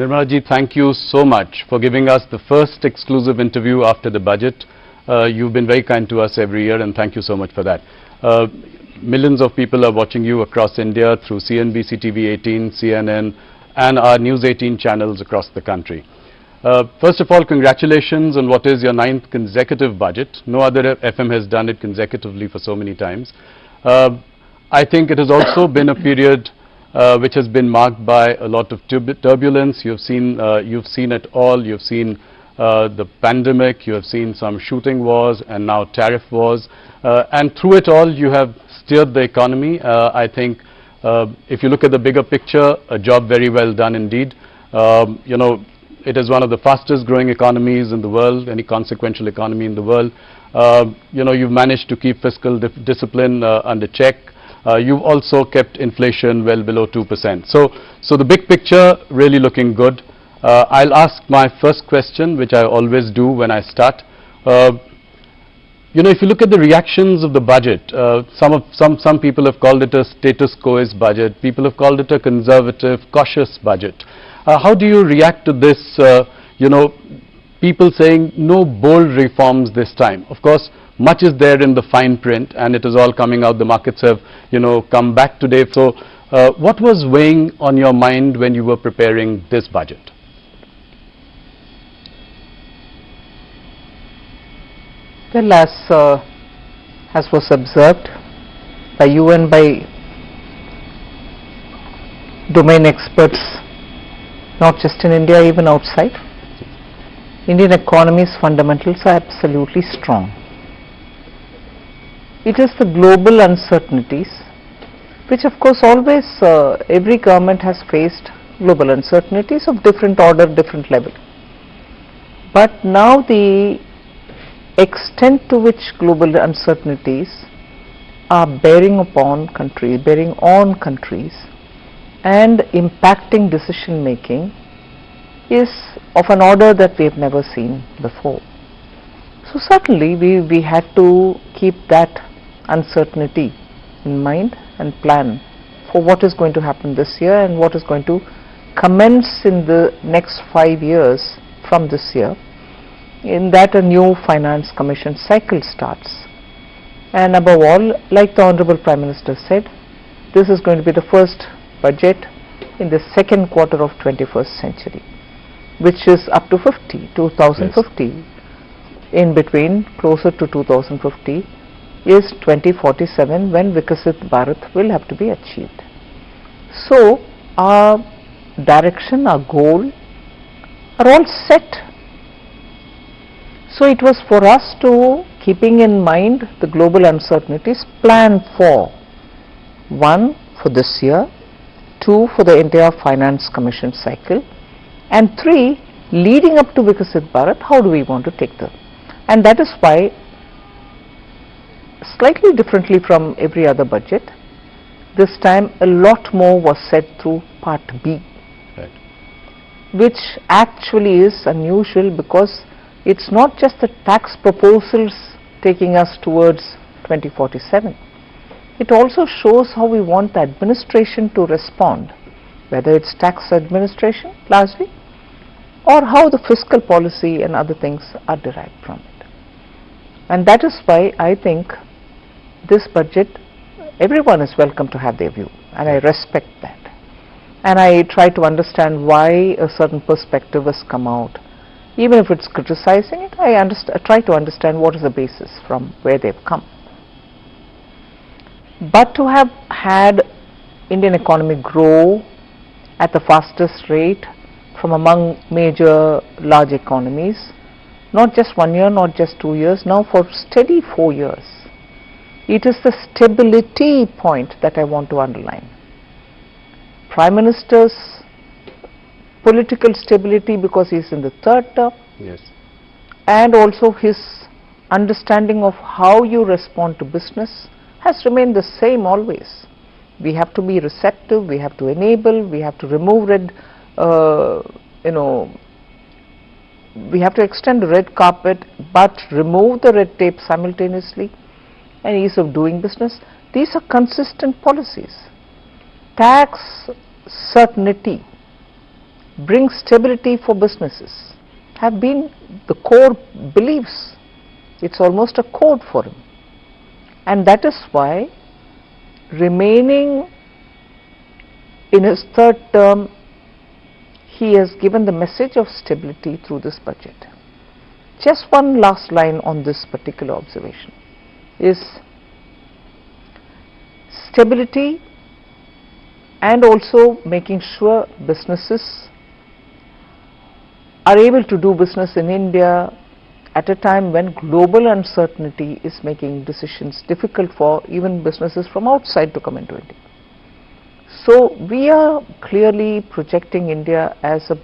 Nirmala ji, thank you so much for giving us the first exclusive interview after the budget. You've been very kind to us every year, and thank you so much for that. Millions of people are watching you across India through CNBC TV 18, CNN, and our News 18 channels across the country. First of all, congratulations on what is your 9th consecutive budget. No other FM has done it consecutively for so many times. I think it has also been a period which has been marked by a lot of turbulence. You've seen it all. You've seen the pandemic, you have seen some shooting wars and now tariff wars, and through it all you have steered the economy. I think if you look at the bigger picture, a job very well done indeed. You know, it is one of the fastest growing economies in the world, any consequential economy in the world. You know, you've managed to keep fiscal discipline under check. You've also kept inflation well below 2%. So the big picture really looking good. I'll ask my first question, which I always do when I start. You know, if you look at the reactions of the budget, some people have called it a status quoist budget. People have called it a conservative, cautious budget. How do you react to this? You know, people saying no bold reforms this time. Of course, much is there in the fine print, and it is all coming out. The markets have, you know, come back today. So, what was weighing on your mind when you were preparing this budget? Well, as was observed by you and by domain experts, not just in India, even outside, Indian economy's fundamentals are absolutely strong. It is the global uncertainties, which of course always every government has faced global uncertainties of different order, different level. But now the extent to which global uncertainties are bearing on countries and impacting decision making is of an order that we have never seen before. So certainly we had to keep that uncertainty in mind and plan for what is going to happen this year and what is going to commence in the next 5 years from this year. In that a new finance commission cycle starts, and above all, like the Honorable Prime Minister said, this is going to be the first budget in the second quarter of 21st century, which is up to 2050. Yes. In between, closer to 2050 is 2047, when Vikasit Bharat will have to be achieved. So our direction, our goal are all set. So it was for us to, keeping in mind the global uncertainties, plan for 1 for this year, 2 for the entire finance commission cycle, and 3 leading up to Vikasit Bharat, how do we want to take them? And that is why, slightly differently from every other budget, this time a lot more was said through Part B, right, which actually is unusual because it's not just the tax proposals taking us towards 2047. It also shows how we want the administration to respond, whether it's tax administration largely, or how the fiscal policy and other things are derived from it. And that is why I think this budget, everyone is welcome to have their view, and I respect that. And I try to understand why a certain perspective has come out. Even if it's criticizing it, I try to understand what is the basis from where they've come. But to have had Indian economy grow at the fastest rate from among major large economies, not just 1 year, not just 2 years, now for steady 4 years, it is the stability point that I want to underline. Prime Minister's political stability, because he is in the third term, yes, and also his understanding of how you respond to business has remained the same always. We have to be receptive, we have to enable, we have to remove we have to extend the red carpet but remove the red tape simultaneously, and ease of doing business. These are consistent policies. Tax certainty, bring stability for businesses have been the core beliefs. It's almost a code for him. And that is why, remaining in his third term, he has given the message of stability through this budget. Just one last line on this particular observation is stability and also making sure businesses are able to do business in India at a time when global uncertainty is making decisions difficult for even businesses from outside to come into India. So we are clearly projecting India as a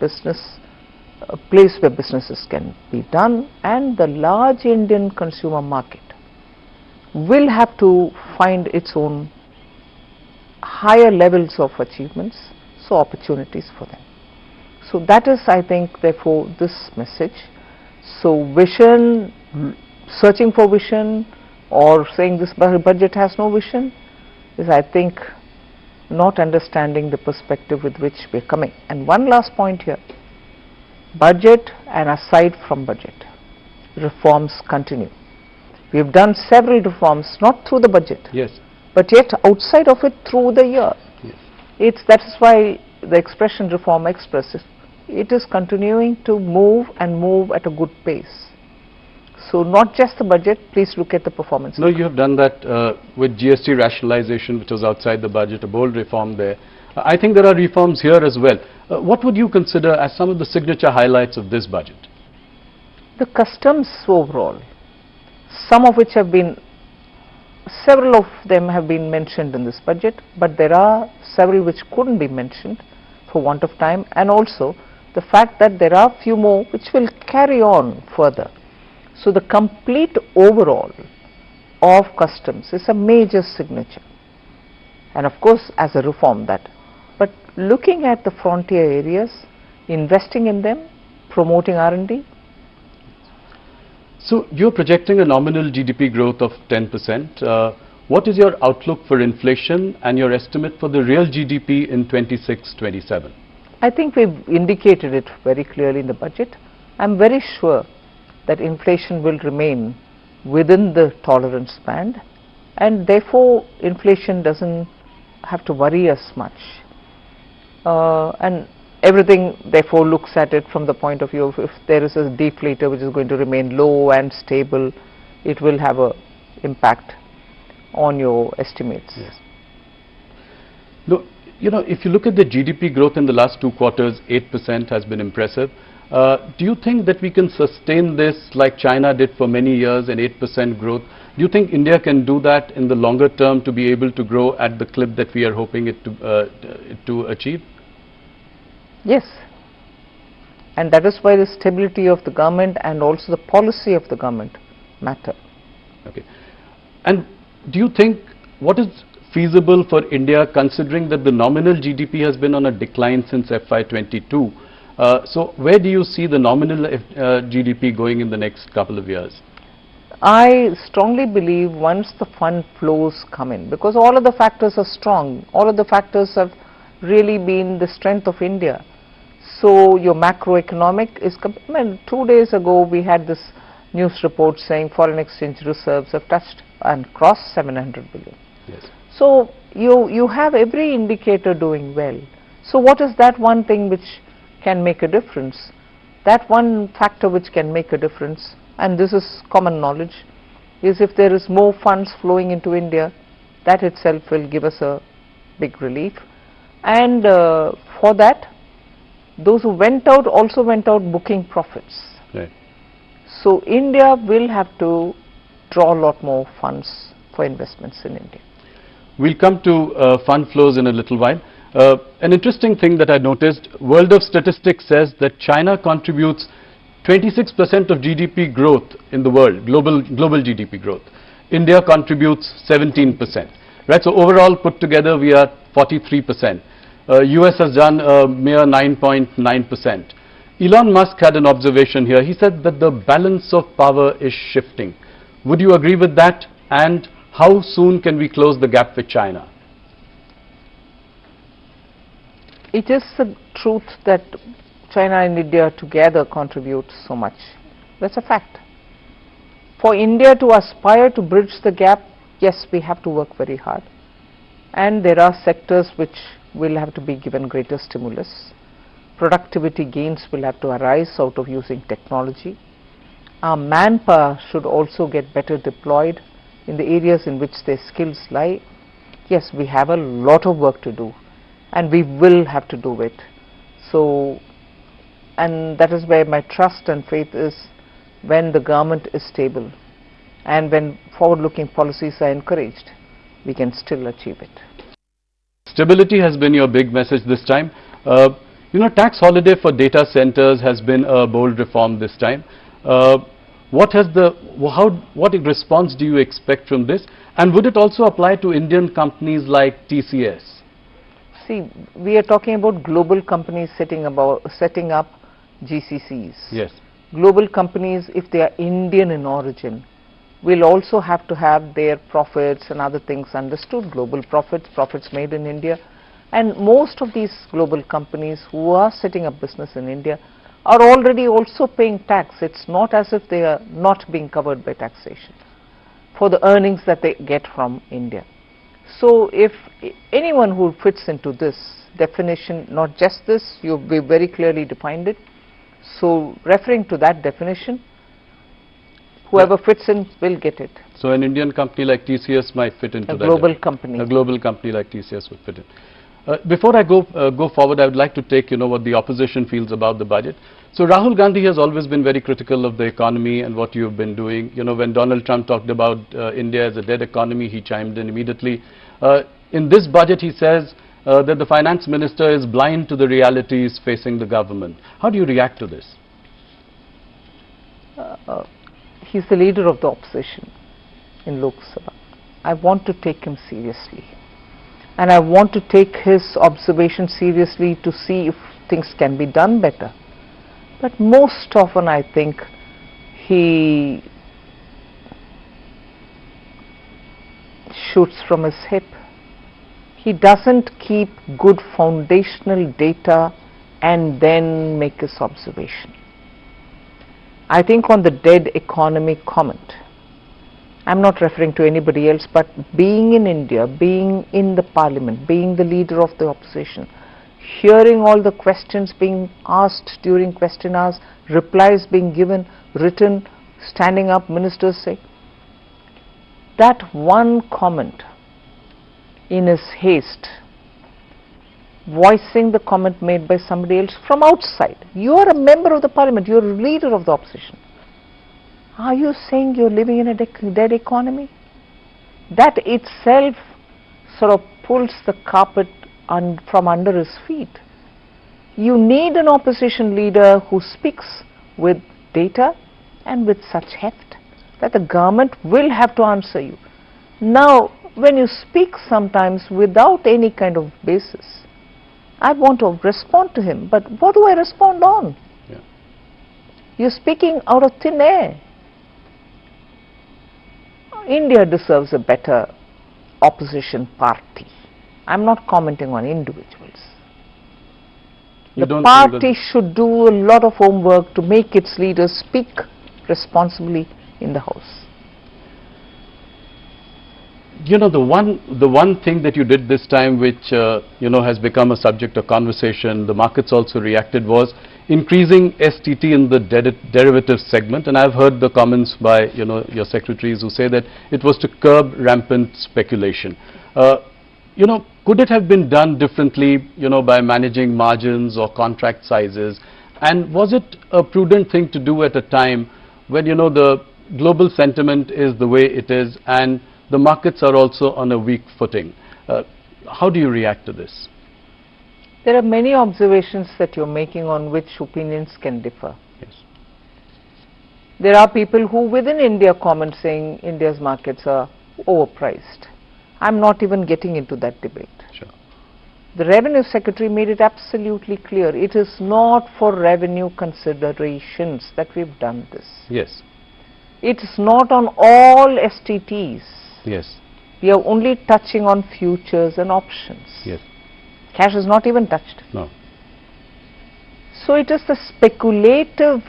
place where businesses can be done, and the large Indian consumer market will have to find its own higher levels of achievements, so opportunities for them. So that is, I think, therefore, this message. So vision, searching for vision, or saying this budget has no vision, is, I think, not understanding the perspective with which we are coming. And one last point here, budget and aside from budget, reforms continue. We have done several reforms, not through the budget, yes, but yet outside of it through the year. Yes. That is why the expression reform express, it is continuing to move and move at a good pace. So not just the budget, please look at the performance. No, you have done that with GST rationalization, which was outside the budget, a bold reform there. I think there are reforms here as well. What would you consider as some of the signature highlights of this budget? The customs overall, some of which have been, several of them have been mentioned in this budget, but there are several which couldn't be mentioned for want of time, and also the fact that there are few more which will carry on further. So the complete overall of customs is a major signature, and of course as a reform that, but looking at the frontier areas, investing in them, promoting R&D. So you're projecting a nominal GDP growth of 10%. What is your outlook for inflation and your estimate for the real GDP in 26-27? I think we've indicated it very clearly in the budget. I'm very sure that inflation will remain within the tolerance band, and therefore inflation doesn't have to worry us much. And everything therefore looks at it from the point of view of, if there is a deflator which is going to remain low and stable, it will have an impact on your estimates. Yes. No, you know, if you look at the GDP growth in the last 2 quarters, 8% has been impressive. Do you think that we can sustain this like China did for many years, an 8% growth? Do you think India can do that in the longer term to be able to grow at the clip that we are hoping it to achieve? Yes, and that is why the stability of the government and also the policy of the government matter. Okay. And do you think, what is feasible for India considering that the nominal GDP has been on a decline since FY22? So where do you see the nominal GDP going in the next couple of years? I strongly believe once the fund flows come in, because all of the factors are strong, all of the factors have really been the strength of India. So your macroeconomic is, 2 days ago we had this news report saying foreign exchange reserves have touched and crossed 700 billion. Yes. So you have every indicator doing well. So what is that one thing which can make a difference? That one factor which can make a difference, and this is common knowledge, is if there is more funds flowing into India, that itself will give us a big relief. And for that, those who went out also went out booking profits. Right. So India will have to draw a lot more funds for investments in India. We'll come to fund flows in a little while. An interesting thing that I noticed, World of Statistics says that China contributes 26% of GDP growth in the world, global GDP growth. India contributes 17%. Right, so overall put together we are 43%. US has done a mere 9.9%. Elon Musk had an observation here. He said that the balance of power is shifting. Would you agree with that? And how soon can we close the gap with China? It is the truth that China and India together contribute so much. That's a fact. For India to aspire to bridge the gap, yes, we have to work very hard. And there are sectors which will have to be given greater stimulus. Productivity gains will have to arise out of using technology. Our manpower should also get better deployed in the areas in which their skills lie. Yes, we have a lot of work to do, and we will have to do it. So, and that is where my trust and faith is. When the government is stable and when forward-looking policies are encouraged, we can still achieve it. Stability has been your big message this time. Tax holiday for data centers has been a bold reform this time. What response do you expect from this? And would it also apply to Indian companies like TCS? See, we are talking about global companies setting up GCCs. Yes. Global companies, if they are Indian in origin, will also have to have their profits and other things understood. Global profits made in India. And most of these global companies who are setting up business in India are already also paying tax. It's not as if they are not being covered by taxation for the earnings that they get from India. So if anyone who fits into this definition, not just this, you've very clearly defined it. So referring to that definition, whoever fits in will get it. So an Indian company like TCS might fit into that. A global company. A global company like TCS would fit in. Before I go forward, I would like to take what the opposition feels about the budget. So Rahul Gandhi has always been very critical of the economy and what you've been doing. When Donald Trump talked about India as a dead economy, he chimed in immediately. In this budget, he says that the finance minister is blind to the realities facing the government. How do you react to this? He's the leader of the opposition in Lok Sabha. I want to take him seriously. And I want to take his observation seriously to see if things can be done better. But most often I think he shoots from his hip. He doesn't keep good foundational data and then make his observation. I think on the dead economy comment, I'm not referring to anybody else, but being in India, being in the parliament, being the leader of the opposition, hearing all the questions being asked during question hours, replies being given, written, standing up, ministers say, that one comment in his haste, voicing the comment made by somebody else from outside. You are a member of the parliament, you are a leader of the opposition. Are you saying you're living in a dead economy? That itself sort of pulls the carpet from under his feet. You need an opposition leader who speaks with data and with such heft that the government will have to answer you. Now, when you speak sometimes without any kind of basis, I want to respond to him, but what do I respond on? Yeah. You're speaking out of thin air. India deserves a better opposition party. I'm not commenting on individuals. The party should do a lot of homework to make its leaders speak responsibly in the House. The one thing that you did this time which has become a subject of conversation, the markets also reacted, was increasing STT in the derivatives segment, and I've heard the comments by your secretaries who say that it was to curb rampant speculation. Could it have been done differently, by managing margins or contract sizes, and was it a prudent thing to do at a time when the global sentiment is the way it is and the markets are also on a weak footing? How do you react to this? There are many observations that you're making on which opinions can differ. Yes. There are people who within India comment saying India's markets are overpriced. I'm not even getting into that debate. Sure. The Revenue Secretary made it absolutely clear. It is not for revenue considerations that we've done this. Yes. It is not on all STTs. Yes. We are only touching on futures and options. Yes. Cash is not even touched. No. So it is the speculative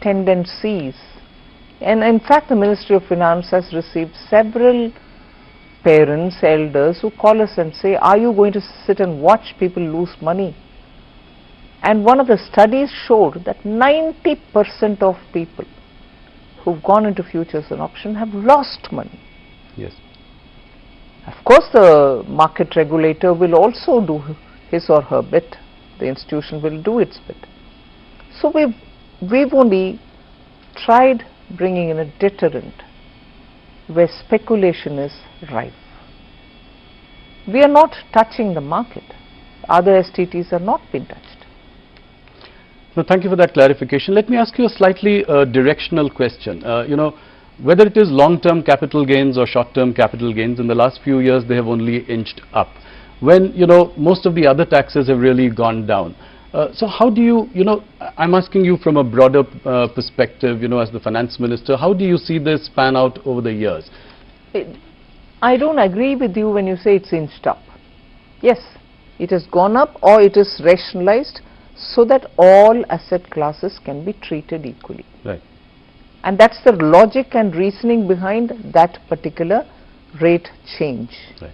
tendencies, and in fact the Ministry of Finance has received several parents, elders who call us and say, are you going to sit and watch people lose money? And one of the studies showed that 90% of people who've gone into futures and option have lost money. Yes. Of course the market regulator will also do his or her bit, the institution will do its bit. So we've only tried bringing in a deterrent where speculation is rife. We are not touching the market. Other STTs are not being touched. No, thank you for that clarification. Let me ask you a slightly directional question. Whether it is long-term capital gains or short-term capital gains, in the last few years they have only inched up. When, most of the other taxes have really gone down. So how do you, I'm asking you from a broader perspective, as the finance minister, how do you see this pan out over the years? I don't agree with you when you say it's inched up. Yes, it has gone up or it is rationalized so that all asset classes can be treated equally. Right. And that's the logic and reasoning behind that particular rate change. Right.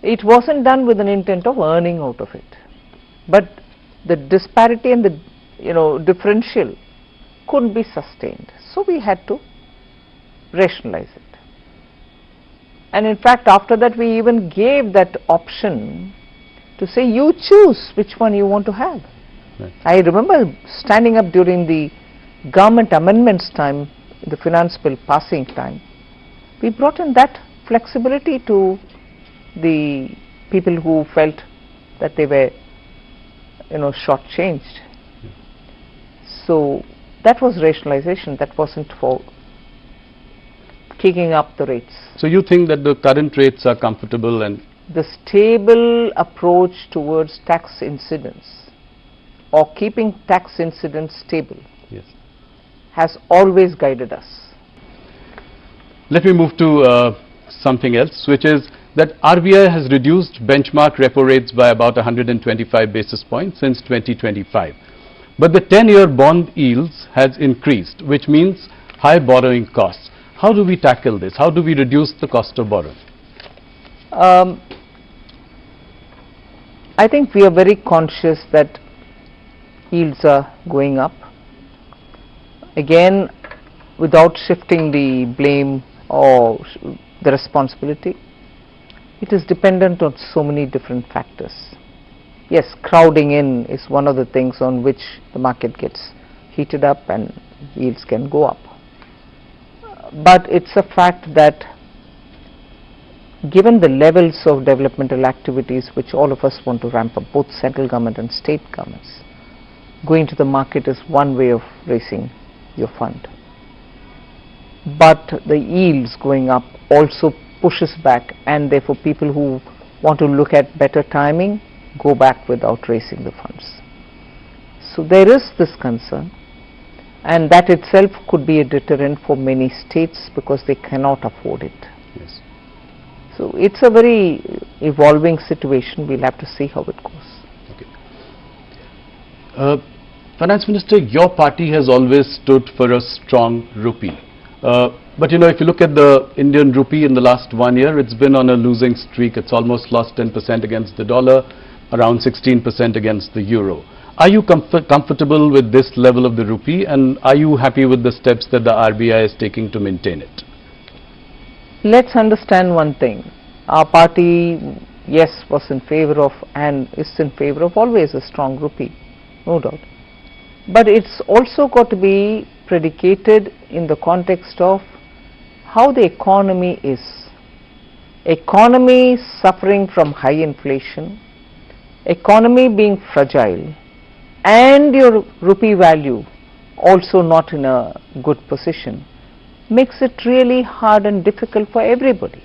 It wasn't done with an intent of earning out of it, but the disparity and the differential couldn't be sustained, so we had to rationalize it. And in fact after that we even gave that option to say you choose which one you want to have. Right. I remember standing up during the government amendments time, the finance bill passing time, we brought in that flexibility to the people who felt that they were shortchanged. So that was rationalization, that wasn't for kicking up the rates. So you think that the current rates are comfortable and the stable approach towards tax incidence or keeping tax incidence stable, yes, has always guided us. Let me move to something else, which is that RBI has reduced benchmark repo rates by about 125 basis points since 2025. But the 10-year bond yields has increased, which means high borrowing costs. How do we tackle this? How do we reduce the cost of borrowing? I think we are very conscious that yields are going up. Again, without shifting the blame or the responsibility, it is dependent on so many different factors. Yes, crowding in is one of the things on which the market gets heated up and yields can go up. But it's a fact that given the levels of developmental activities which all of us want to ramp up, both central government and state governments, going to the market is one way of raising your fund. But the yields going up also pushes back, and therefore people who want to look at better timing go back without raising the funds. So there is this concern, and that itself could be a deterrent for many states because they cannot afford it. Yes. So it's a very evolving situation. We'll have to see how it goes. Okay. Finance Minister, your party has always stood for a strong rupee. But if you look at the Indian rupee in the last 1 year, it's been on a losing streak. It's almost lost 10% against the dollar, around 16% against the euro. Are you comfortable with this level of the rupee, and are you happy with the steps that the RBI is taking to maintain it? Let's understand one thing. Our party, yes, was in favor of and is in favor of always a strong rupee, no doubt. But it's also got to be predicated in the context of how the economy is. Economy suffering from high inflation, economy being fragile, and your rupee value also not in a good position, makes it really hard and difficult for everybody.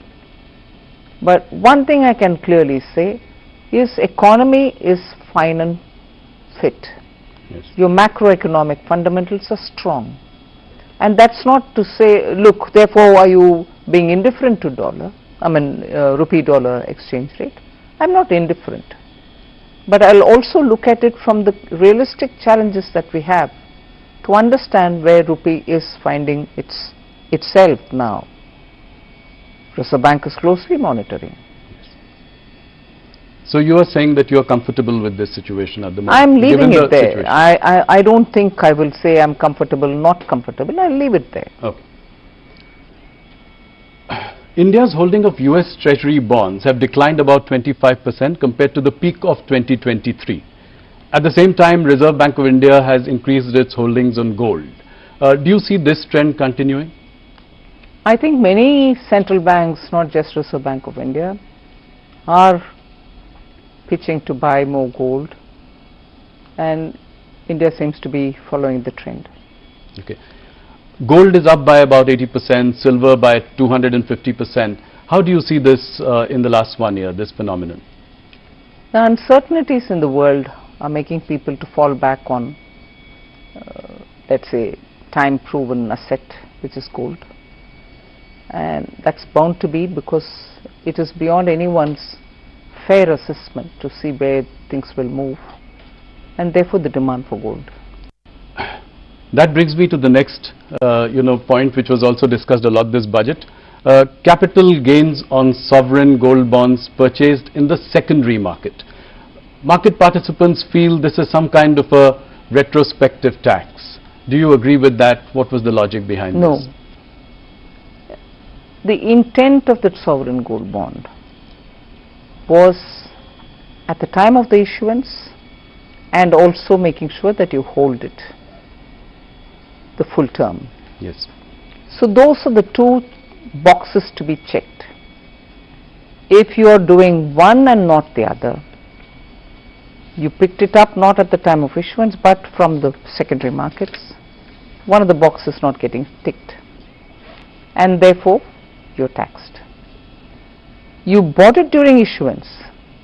But one thing I can clearly say is economy is fine and fit. Yes. Your macroeconomic fundamentals are strong, and that's not to say, look, therefore are you being indifferent to rupee dollar exchange rate. I'm not indifferent. But I'll also look at it from the realistic challenges that we have to understand where rupee is finding itself now. Reserve Bank is closely monitoring. So you are saying that you are comfortable with this situation at the moment? I'm leaving given it there. I don't think I will say I'm comfortable, not comfortable. I'll leave it there. Okay. India's holding of US Treasury bonds have declined about 25% compared to the peak of 2023. At the same time, Reserve Bank of India has increased its holdings on gold. Do you see this trend continuing? I think many central banks, not just Reserve Bank of India, are pitching to buy more gold, and India seems to be following the trend. Okay. Gold is up by about 80%, silver by 250%. How do you see this in the last 1 year, this phenomenon? The uncertainties in the world are making people to fall back on, let's say, time-proven asset, which is gold. And that's bound to be because it is beyond anyone's fair assessment to see where things will move, and therefore the demand for gold. That brings me to the next point, which was also discussed a lot this budget. Capital gains on sovereign gold bonds purchased in the secondary market. Market participants feel this is some kind of a retrospective tax. Do you agree with that? What was the logic behind this? No. The intent of the sovereign gold bond was at the time of the issuance and also making sure that you hold it the full term. Yes. So those are the two boxes to be checked. If you are doing one and not the other, you picked it up not at the time of issuance but from the secondary markets, one of the boxes not getting ticked, and therefore you're taxed. You bought it during issuance,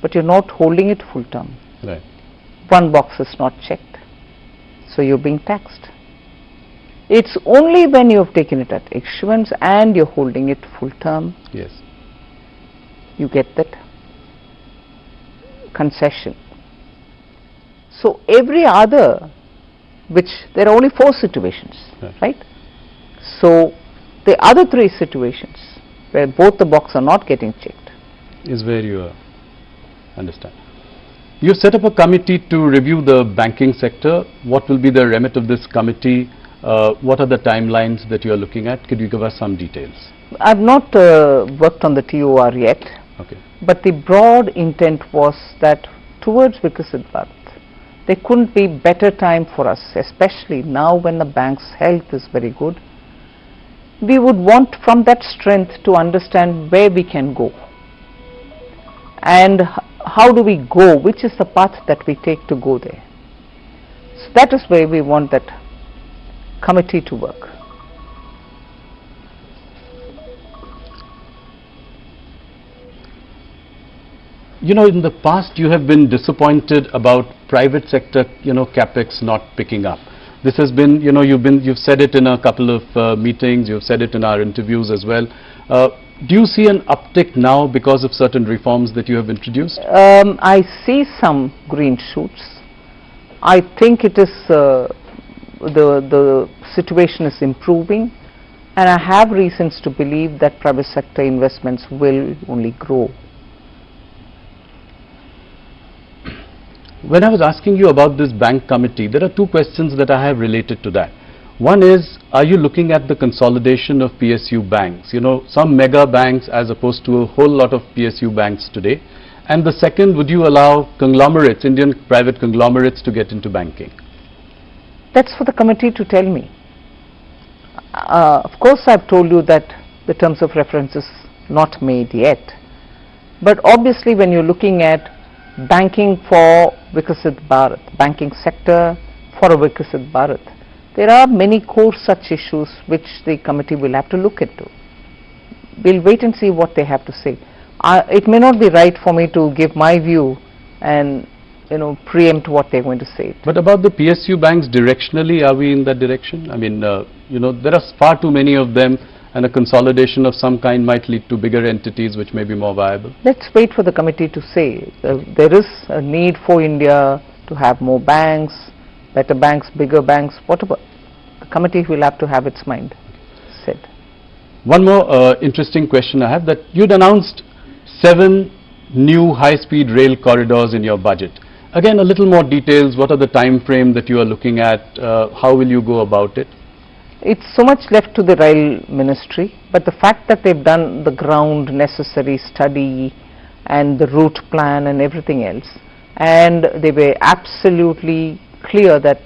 but you're not holding it full term. Right. One box is not checked, so you're being taxed. It's only when you have taken it at issuance and you're holding it full term, yes, you get that concession. So every other, which there are only 4 situations, right? So the other 3 situations where both the boxes are not getting checked is where you understand. You set up a committee to review the banking sector. What will be the remit of this committee? What are the timelines that you are looking at? Could you give us some details? I've not worked on the TOR yet, okay, but the broad intent was that towards Viksit Bharat, there couldn't be better time for us, especially now when the bank's health is very good. We would want from that strength to understand where we can go and how do we go, which is the path that we take to go there. So that is where we want that committee to work. You know, in the past you have been disappointed about private sector, capex not picking up. This has been, you've said it in a couple of meetings, you've said it in our interviews as well. Do you see an uptick now because of certain reforms that you have introduced? I see some green shoots. I think it is the situation is improving, and I have reasons to believe that private sector investments will only grow. When I was asking you about this bank committee, there are 2 questions that I have related to that. One is, are you looking at the consolidation of PSU banks? Some mega banks as opposed to a whole lot of PSU banks today. And the second, would you allow conglomerates, Indian private conglomerates, to get into banking? That's for the committee to tell me. Of course, I've told you that the terms of reference is not made yet. But obviously, when you're looking at banking for Viksit Bharat, banking sector for a Viksit Bharat, there are many core such issues which the committee will have to look into. We'll wait and see what they have to say. It may not be right for me to give my view and preempt what they're going to say. But about the PSU banks, directionally, are we in that direction? I mean, there are far too many of them. and a consolidation of some kind might lead to bigger entities which may be more viable? Let's wait for the committee to say. There is a need for India to have more banks, better banks, bigger banks, whatever. The committee will have to have its mind said. One more interesting question I have, that you'd announced 7 new high-speed rail corridors in your budget. Again, a little more details. What are the time frame that you are looking at? How will you go about it? It's so much left to the rail ministry, but the fact that they've done the ground necessary study and the route plan and everything else, and they were absolutely clear that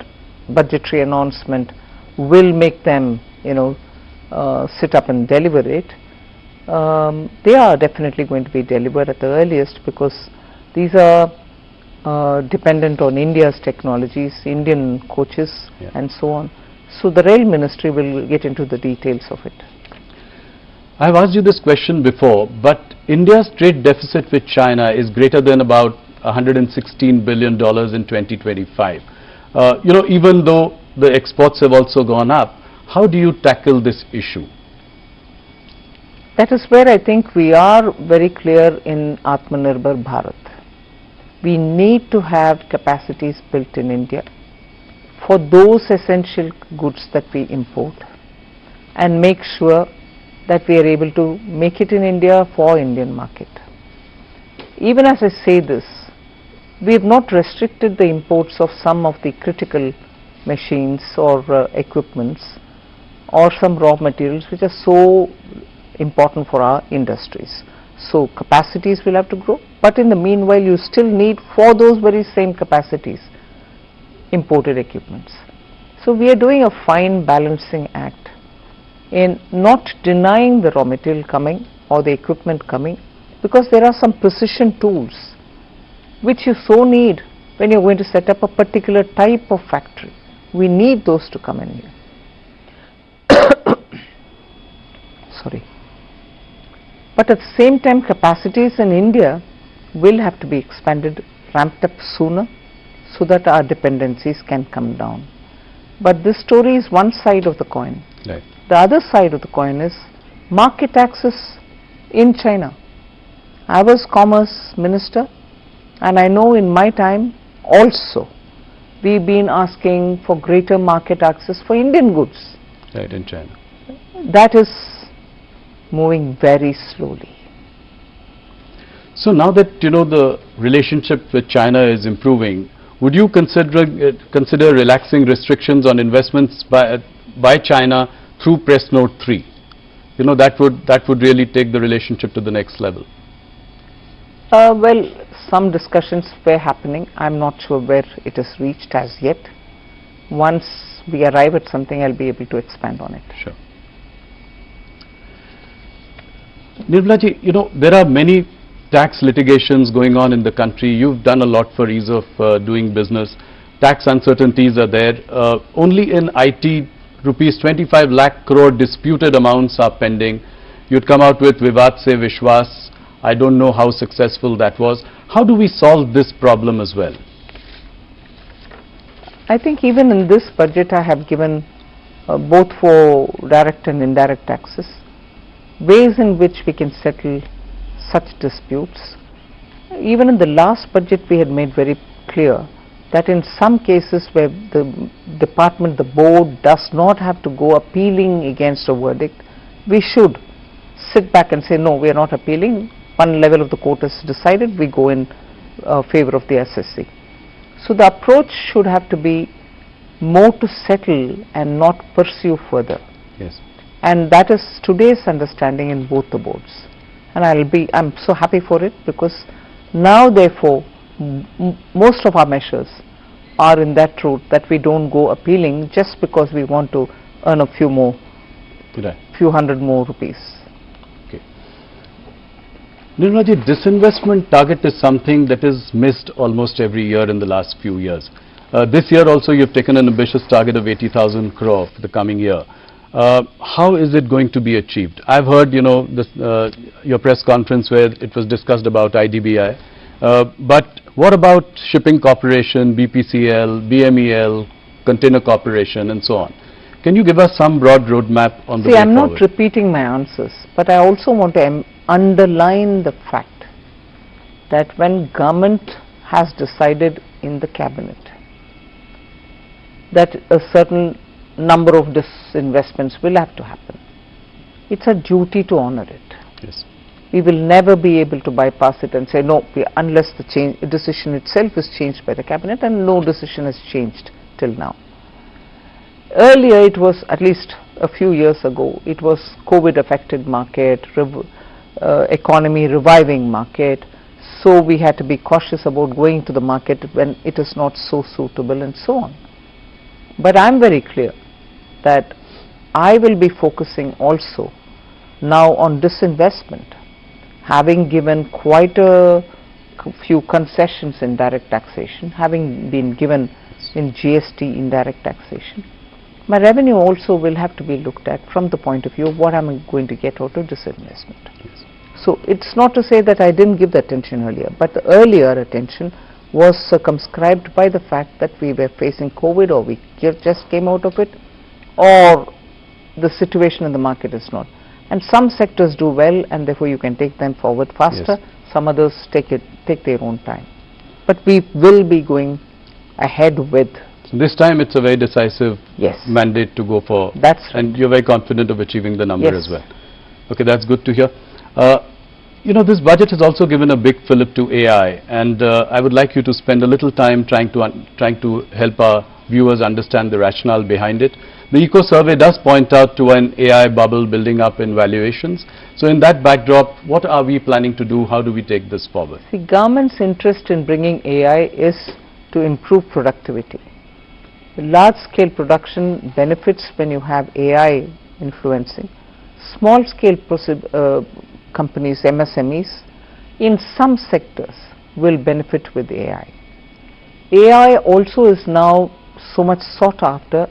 budgetary announcement will make them, sit up and deliver it. They are definitely going to be delivered at the earliest, because these are dependent on India's technologies, Indian coaches, and so on. So the rail ministry will get into the details of it. I have asked you this question before, but India's trade deficit with China is greater than about $116 billion in 2025. Even though the exports have also gone up, how do you tackle this issue? That is where I think we are very clear in Atmanirbhar Bharat. We need to have capacities built in India for those essential goods that we import, and make sure that we are able to make it in India for Indian market. Even as I say this, we have not restricted the imports of some of the critical machines or equipments or some raw materials which are so important for our industries. So capacities will have to grow, but in the meanwhile you still need, for those very same capacities, imported equipments. So we are doing a fine balancing act in not denying the raw material coming or the equipment coming, because there are some precision tools which you so need when you are going to set up a particular type of factory. We need those to come in here. Sorry. But at the same time, capacities in India will have to be expanded, ramped up sooner, so that our dependencies can come down. But this story is one side of the coin. Right. The other side of the coin is market access in China. I was Commerce Minister, and I know in my time also we've been asking for greater market access for Indian goods. Right, in China. That is moving very slowly. So now that the relationship with China is improving, would you consider relaxing restrictions on investments by China through Press Note 3? That would really take the relationship to the next level. Well, some discussions were happening. I'm not sure where it is reached as yet. Once we arrive at something, I'll be able to expand on it. Sure. Nirmala ji, there are many tax litigations going on in the country. You've done a lot for ease of doing business. Tax uncertainties are there. Only in IT, rupees 25 lakh crore disputed amounts are pending. You'd come out with Vivad Se Vishwas. I don't know how successful that was. How do we solve this problem as well? I think even in this budget I have given both for direct and indirect taxes, ways in which we can settle such disputes. Even in the last budget we had made very clear that in some cases where the department, the board does not have to go appealing against a verdict, we should sit back and say, no, we are not appealing. One level of the court has decided, we go in favor of the SSC. So the approach should have to be more to settle and not pursue further. Yes. And that is today's understanding in both the boards. And I'm so happy for it, because now therefore most of our measures are in that route, that we don't go appealing just because we want to earn a few hundred more rupees. Okay. Nirmala ji, disinvestment target is something that is missed almost every year in the last few years. This year also you've taken an ambitious target of 80,000 crore for the coming year. How is it going to be achieved? I've heard, your press conference where it was discussed about IDBI. But what about Shipping Corporation, BPCL, BMEL, Container Corporation and so on? Can you give us some broad roadmap on the See, way I'm forward? not repeating my answers, but I also want to underline the fact that when government has decided in the cabinet that a certain number of disinvestments will have to happen, it's a duty to honor it. Yes. We will never be able to bypass it and say no, unless the decision itself is changed by the cabinet, and no decision has changed till now. Earlier it was, at least a few years ago, it was COVID affected market, economy reviving market, so we had to be cautious about going to the market when it is not so suitable and so on. But I am very clear that I will be focusing also now on disinvestment, having given quite a few concessions in direct taxation, having been given in GST indirect taxation. My revenue also will have to be looked at from the point of view of what I'm going to get out of disinvestment. Yes. So it's not to say that I didn't give the attention earlier, but the earlier attention was circumscribed by the fact that we were facing COVID, or we just came out of it, or the situation in the market is not. And some sectors do well, and therefore you can take them forward faster. Yes. Some others take their own time. But we will be going ahead with. So this time it's a very decisive Yes. mandate to go for. That's right. And you're very confident of achieving the number Yes. as well. Okay, that's good to hear. You know, this budget has also given a big fillip to AI, and I would like you to spend a little time trying to help our viewers understand the rationale behind it. The Eco Survey does point out to an AI bubble building up in valuations. So in that backdrop, what are we planning to do? How do we take this forward? See, government's interest in bringing AI is to improve productivity. Large-scale production benefits when you have AI influencing. Small-scale companies, MSMEs, in some sectors will benefit with AI. AI also is now so much sought after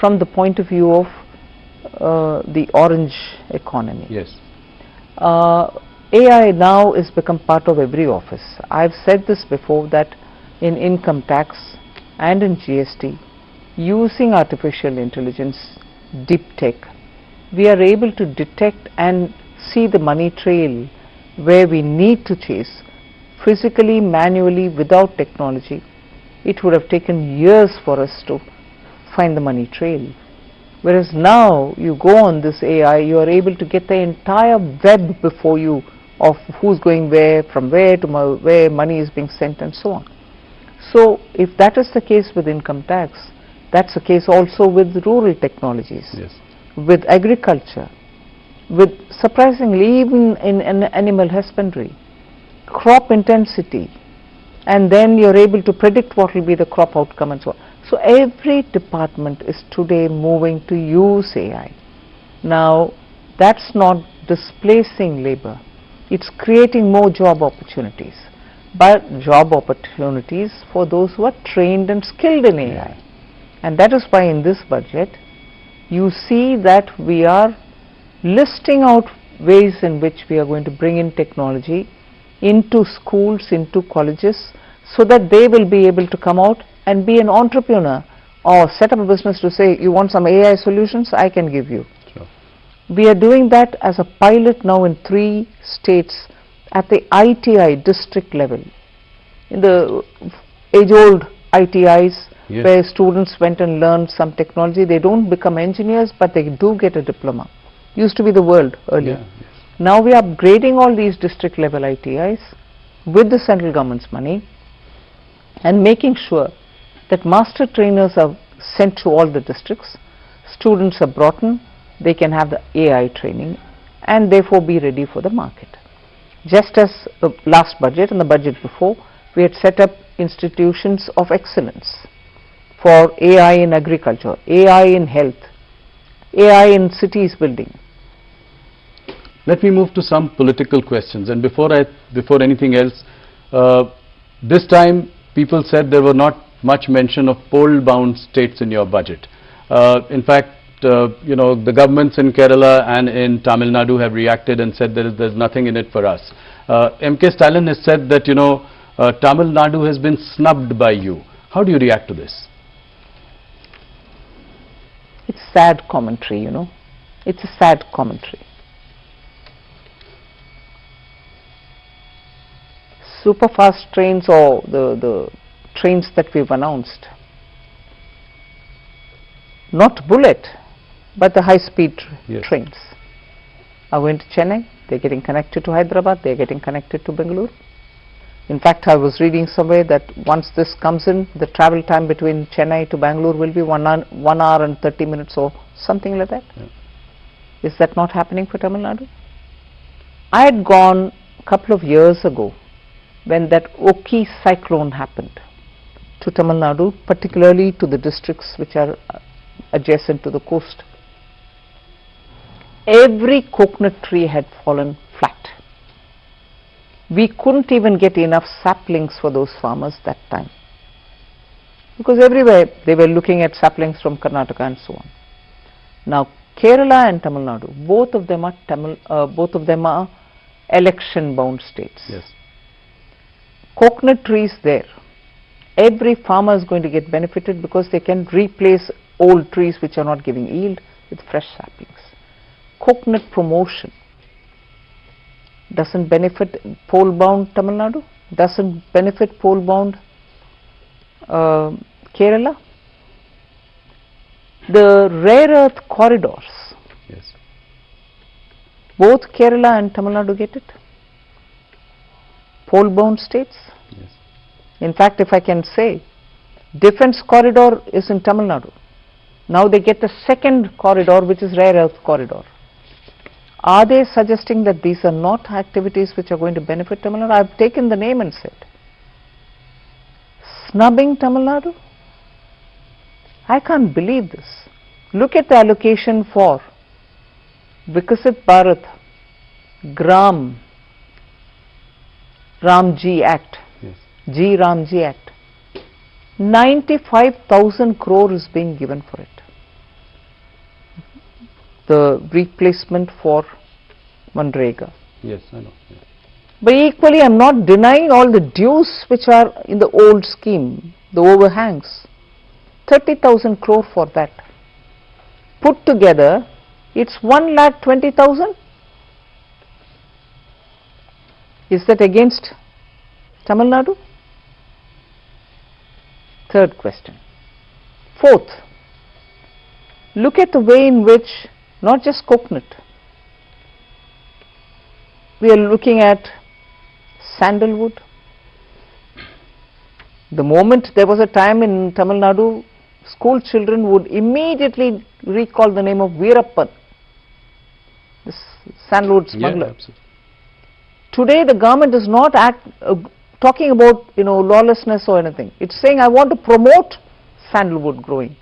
from the point of view of the orange economy. Yes. AI now has become part of every office. I've said this before, that in income tax and in GST, using artificial intelligence, deep tech, we are able to detect and see the money trail where we need to chase physically, manually, without technology. It would have taken years for us to find the money trail. Whereas now you go on this AI, you are able to get the entire web before you of who's going where, from where to where money is being sent and so on. So if that is the case with income tax, that's the case also with rural technologies, Yes. with agriculture, with surprisingly even in animal husbandry, crop intensity, and then you're able to predict what will be the crop outcome and so on. So every department is today moving to use AI. Now that's not displacing labor, it's creating more job opportunities, but job opportunities for those who are trained and skilled in AI. And that is why in this budget you see that we are listing out ways in which we are going to bring in technology into schools, into colleges, so that they will be able to come out and be an entrepreneur or set up a business to say, you want some AI solutions, I can give you. Sure. We are doing that as a pilot now in 3 states at the ITI district level. In the age-old ITIs, Yes. where students went and learned some technology, they don't become engineers, but they do get a diploma. Used to be the world earlier. Yeah, yes. Now we are upgrading all these district level ITIs with the central government's money and making sure that master trainers are sent to all the districts, students are brought in, they can have the AI training and therefore be ready for the market. Just as the last budget and the budget before, we had set up institutions of excellence for AI in agriculture, AI in health, AI in cities building. Let me move to some political questions, and before anything else, this time people said there were not much mention of poll-bound states in your budget. In fact, you know, the governments in Kerala and in Tamil Nadu have reacted and said there's nothing in it for us. MK Stalin has said that, you know, Tamil Nadu has been snubbed by you. How do you react to this? It's sad commentary, you know. It's a sad commentary. Super fast trains, or the trains that we've announced, not bullet, but the high-speed trains are going to Chennai. They're getting connected to Hyderabad. They're getting connected to Bengaluru. In fact, I was reading somewhere that once this comes in, the travel time between Chennai to Bangalore will be 1 hour and 30 minutes or something like that. Is that not happening for Tamil Nadu? I had gone a couple of years ago when that Oki cyclone happened to Tamil Nadu, particularly to the districts which are adjacent to the coast. Every coconut tree had fallen flat. We couldn't even get enough saplings for those farmers that time, because everywhere they were looking at saplings from Karnataka and so on. Now Kerala and Tamil Nadu, both of them are election-bound states. Yes. Coconut trees there, every farmer is going to get benefited because they can replace old trees which are not giving yield with fresh saplings. Coconut promotion doesn't benefit pole-bound Tamil Nadu, doesn't benefit pole-bound Kerala. The rare earth corridors, both Kerala and Tamil Nadu get it. Pole-bound states. In fact, if I can say, defense corridor is in Tamil Nadu. Now they get the second corridor, which is rare earth corridor. Are they suggesting that these are not activities which are going to benefit Tamil Nadu? I have taken the name and said, snubbing Tamil Nadu? I can't believe this. Look at the allocation for Vikasit Bharat Gram Ramji Act, G Ramji Act. 95,000 crore is being given for it. The replacement for Manrega. Yes, I know. But equally, I am not denying all the dues which are in the old scheme, the overhangs. 30,000 crore for that. Put together, it's 1,20,000. Is that against Tamil Nadu? Third question. Fourth, look at the way in which not just coconut, we are looking at sandalwood. The moment there was a time in Tamil Nadu, school children would immediately recall the name of Veerappan, this sandalwood smuggler. Yeah, today the government is not talking about lawlessness or anything. It's saying, I want to promote sandalwood growing.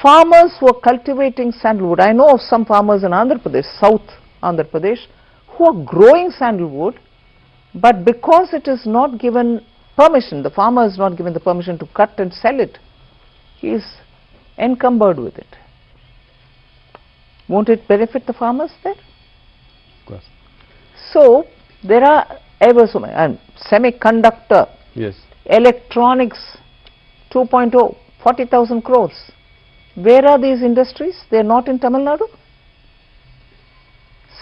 Farmers who are cultivating sandalwood, I know of some farmers in Andhra Pradesh, South Andhra Pradesh, who are growing sandalwood, but because it is not given permission, the farmer is not given the permission to cut and sell it, he is encumbered with it. Won't it benefit the farmers there? of course. So there are ever so many, and semiconductor, electronics 2.0, 40,000 crores. Where are these industries? They are not in Tamil Nadu.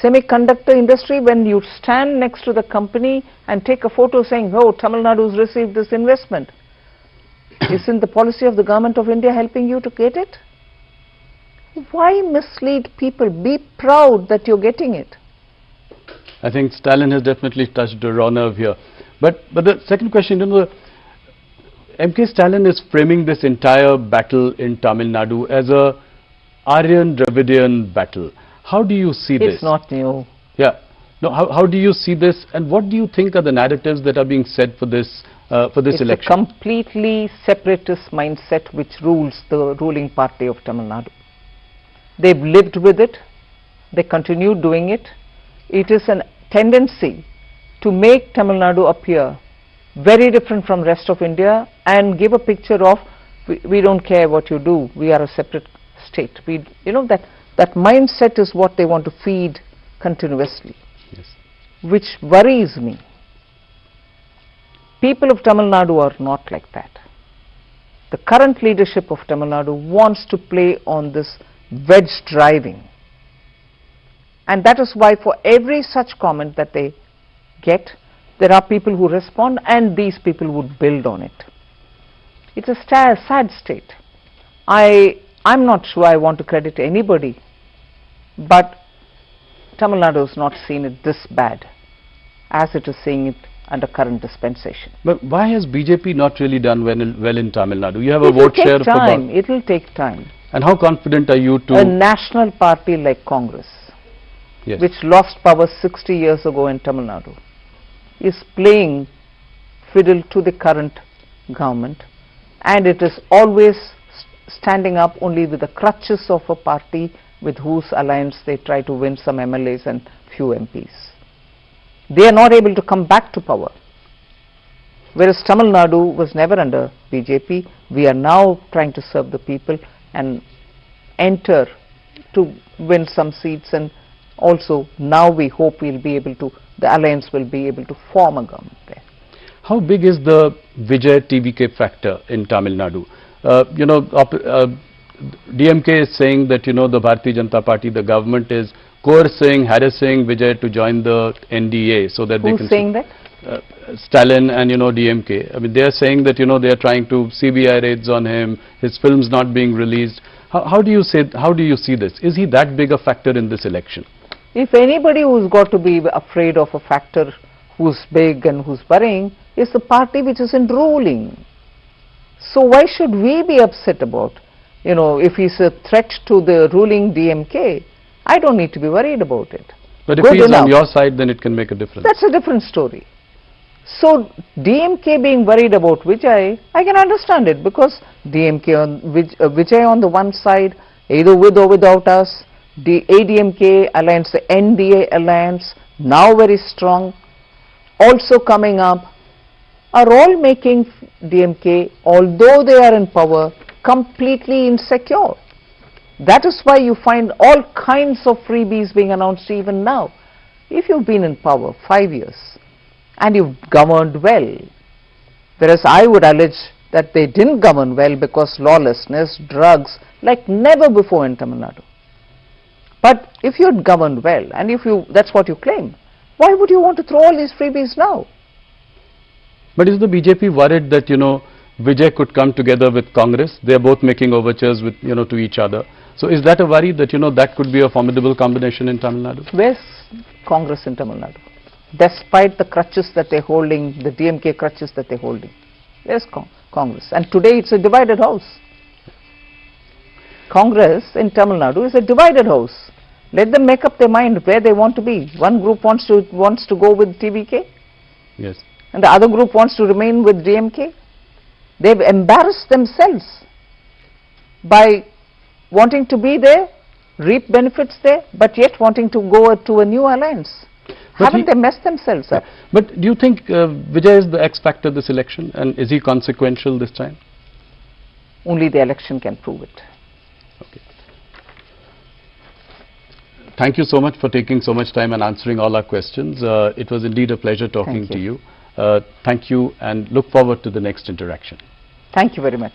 Semiconductor industry, when you stand next to the company and take a photo saying, oh, Tamil Nadu has received this investment, isn't the policy of the government of India helping you to get it? Why mislead people? Be proud that you're getting it. I think Stalin has definitely touched a raw nerve here. But the second question, MK Stalin is framing this entire battle in Tamil Nadu as a Aryan-Dravidian battle. How do you see this? It's not new. Yeah. No, how do you see this, and what do you think are the narratives that are being said for this election? It's a completely separatist mindset which rules the ruling party of Tamil Nadu. They've lived with it. They continue doing it. It is a tendency to make Tamil Nadu appear very different from rest of India and give a picture of we don't care what you do, we are a separate state. That mindset is what they want to feed continuously, which worries me. People of Tamil Nadu are not like that. the current leadership of Tamil Nadu wants to play on this wedge driving. And that is why for every such comment that they get, there are people who respond, and these people would build on it. It's a sad state. I'm not sure I want to credit anybody, but Tamil Nadu has not seen it this bad as it is seeing it under current dispensation. But why has BJP not really done well in Tamil Nadu? You have a vote share of about... It will take time. And how confident are you to... A national party like Congress, yes, which lost power 60 years ago in Tamil Nadu, is playing fiddle to the current government, and it is always standing up only with the crutches of a party with whose alliance they try to win some MLAs and few MPs. They are not able to come back to power. Whereas Tamil Nadu was never under BJP, we are now trying to serve the people and enter to win some seats, and also now we hope we'll be able to, the alliance will be able to form a government there. How big is the Vijay TVK factor in Tamil Nadu? DMK is saying that, the Bharatiya Janata Party, the government is coercing, harassing Vijay to join the NDA so that they can... Who's saying that? Stalin and, DMK. I mean, they are saying that, they are trying to CBI raids on him, his films not being released. How do you see this? Is he that big a factor in this election? If anybody who's got to be afraid of a factor who's big and who's worrying, is the party which is in ruling. So why should we be upset about, if he's a threat to the ruling DMK? I don't need to be worried about it. But if he's on your side, then it can make a difference. That's a different story. So DMK being worried about Vijay, I can understand it, because DMK on Vijay on the one side, either with or without us, the ADMK alliance, the NDA alliance, now very strong, also coming up, are all making DMK, although they are in power, completely insecure. That is why you find all kinds of freebies being announced even now. If you've been in power 5 years and you've governed well, whereas I would allege that they didn't govern well because lawlessness, drugs, like never before in Tamil Nadu. But if you had governed well, and that's what you claim, why would you want to throw all these freebies now? But is the BJP worried that, Vijay could come together with Congress? They are both making overtures with, to each other. So is that a worry that, that could be a formidable combination in Tamil Nadu? Where's Congress in Tamil Nadu? Despite the crutches that they're holding, the DMK crutches that they're holding, where's Congress? And today it's a divided house. Congress in Tamil Nadu is a divided house. Let them make up their mind where they want to be. One group wants to go with TVK. Yes. And the other group wants to remain with DMK. They've embarrassed themselves by wanting to be there, reap benefits there, but yet wanting to go to a new alliance. Haven't they messed themselves up? But do you think Vijay is the X factor this election, and is he consequential this time? Only the election can prove it. Okay. Thank you so much for taking so much time and answering all our questions. It was indeed a pleasure talking to you. Thank you, and look forward to the next interaction. Thank you very much.